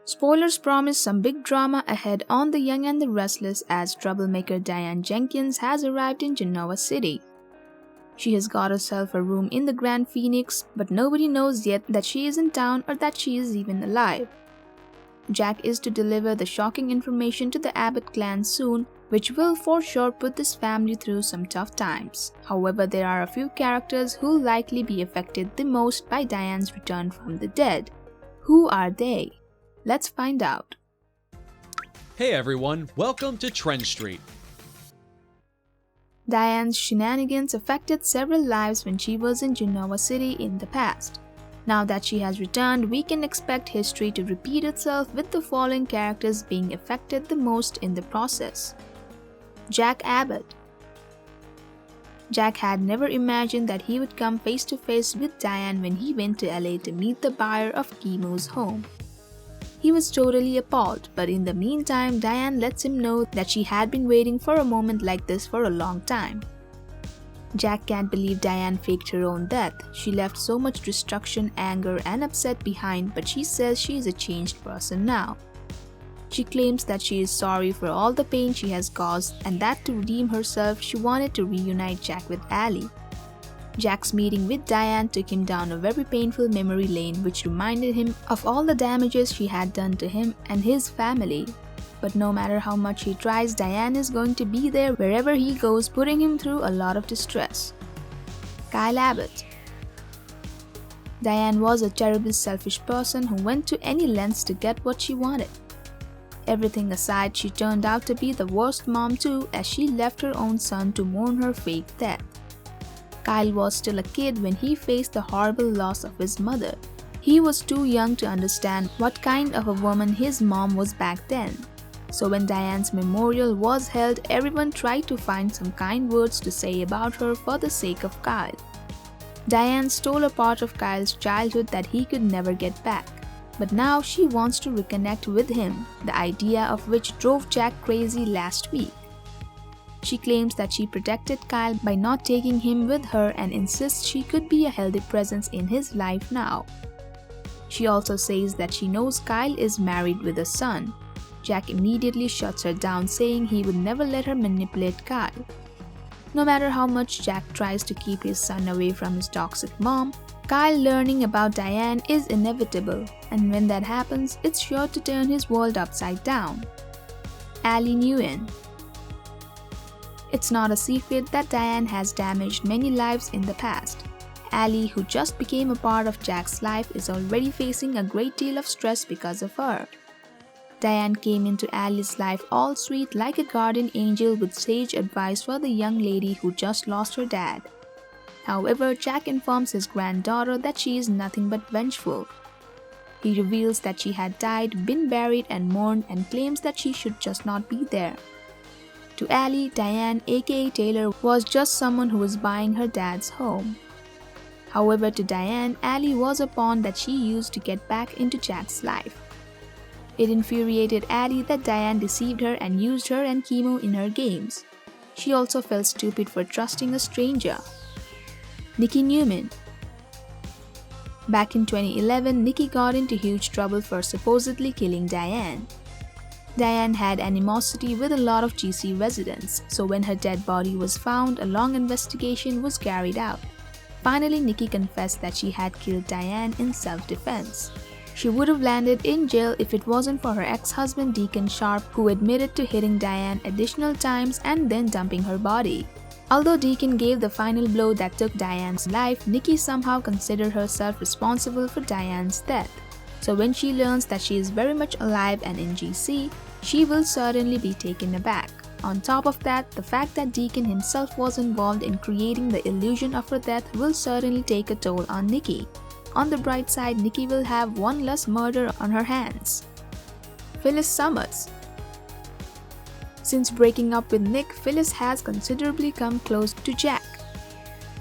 Spoilers promise some big drama ahead on The Young and the Restless as troublemaker Diane Jenkins has arrived in Genoa City. She has got herself a room in the Grand Phoenix, but nobody knows yet that she is in town or that she is even alive. Jack is to deliver the shocking information to the Abbott clan soon, which will for sure put this family through some tough times. However, there are a few characters who will likely be affected the most by Diane's return from the dead. Who are they? Let's find out. Hey everyone, welcome to Trend Street. Diane's shenanigans affected several lives when she was in Genoa City in the past. Now that she has returned, we can expect history to repeat itself with the following characters being affected the most in the process. Jack Abbott. Jack had never imagined that he would come face to face with Diane when he went to LA to meet the buyer of Chemo's home. He was totally appalled, but in the meantime, Diane lets him know that she had been waiting for a moment like this for a long time. Jack can't believe Diane faked her own death. She left so much destruction, anger, and upset behind, but she says she is a changed person now. She claims that she is sorry for all the pain she has caused and that to redeem herself, she wanted to reunite Jack with Allie. Jack's meeting with Diane took him down a very painful memory lane which reminded him of all the damages she had done to him and his family. But no matter how much he tries, Diane is going to be there wherever he goes, putting him through a lot of distress. Kyle Abbott. Diane was a terribly selfish person who went to any lengths to get what she wanted. Everything aside, she turned out to be the worst mom too, as she left her own son to mourn her fake death. Kyle was still a kid when he faced the horrible loss of his mother. He was too young to understand what kind of a woman his mom was back then. So when Diane's memorial was held, everyone tried to find some kind words to say about her for the sake of Kyle. Diane stole a part of Kyle's childhood that he could never get back. But now she wants to reconnect with him, the idea of which drove Jack crazy last week. She claims that she protected Kyle by not taking him with her and insists she could be a healthy presence in his life now. She also says that she knows Kyle is married with a son. Jack immediately shuts her down, saying he would never let her manipulate Kyle. No matter how much Jack tries to keep his son away from his toxic mom, Kyle learning about Diane is inevitable, and when that happens, it's sure to turn his world upside down. Allie Nguyen. It's not a secret that Diane has damaged many lives in the past. Allie, who just became a part of Jack's life, is already facing a great deal of stress because of her. Diane came into Allie's life all sweet like a guardian angel with sage advice for the young lady who just lost her dad. However, Jack informs his granddaughter that she is nothing but vengeful. He reveals that she had died, been buried and mourned, and claims that she should just not be there. To Allie, Diane aka Taylor was just someone who was buying her dad's home. However, to Diane, Allie was a pawn that she used to get back into Jack's life. It infuriated Allie that Diane deceived her and used her and Chemo in her games. She also felt stupid for trusting a stranger. Nikki Newman. Back in 2011, Nikki got into huge trouble for supposedly killing Diane. Diane had animosity with a lot of GC residents, so when her dead body was found, a long investigation was carried out. Finally, Nikki confessed that she had killed Diane in self-defense. She would have landed in jail if it wasn't for her ex-husband Deacon Sharp, who admitted to hitting Diane additional times and then dumping her body. Although Deacon gave the final blow that took Diane's life, Nikki somehow considered herself responsible for Diane's death. So when she learns that she is very much alive and in GC, she will certainly be taken aback. On top of that, the fact that Deacon himself was involved in creating the illusion of her death will certainly take a toll on Nikki. On the bright side, Nikki will have one less murder on her hands. Phyllis Summers. Since breaking up with Nick, Phyllis has considerably come close to Jack.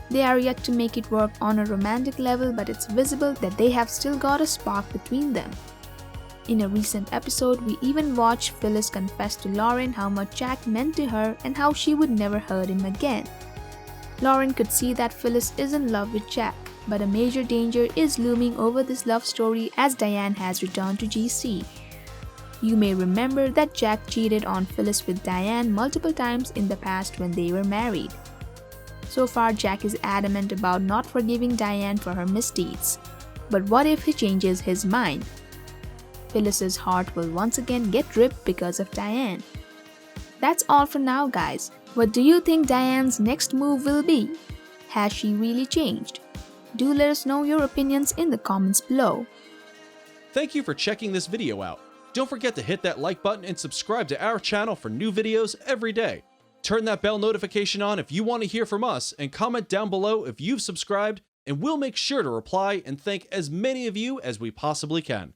They are yet to make it work on a romantic level, but it's visible that they have still got a spark between them. In a recent episode, we even watched Phyllis confess to Lauren how much Jack meant to her and how she would never hurt him again. Lauren could see that Phyllis is in love with Jack, but a major danger is looming over this love story as Diane has returned to GC. You may remember that Jack cheated on Phyllis with Diane multiple times in the past when they were married. So far, Jack is adamant about not forgiving Diane for her misdeeds. But what if he changes his mind? Phyllis's heart will once again get ripped because of Diane. That's all for now, guys. What do you think Diane's next move will be? Has she really changed? Do let us know your opinions in the comments below. Thank you for checking this video out. Don't forget to hit that like button and subscribe to our channel for new videos every day. Turn that bell notification on if you want to hear from us, and comment down below if you've subscribed, and we'll make sure to reply and thank as many of you as we possibly can.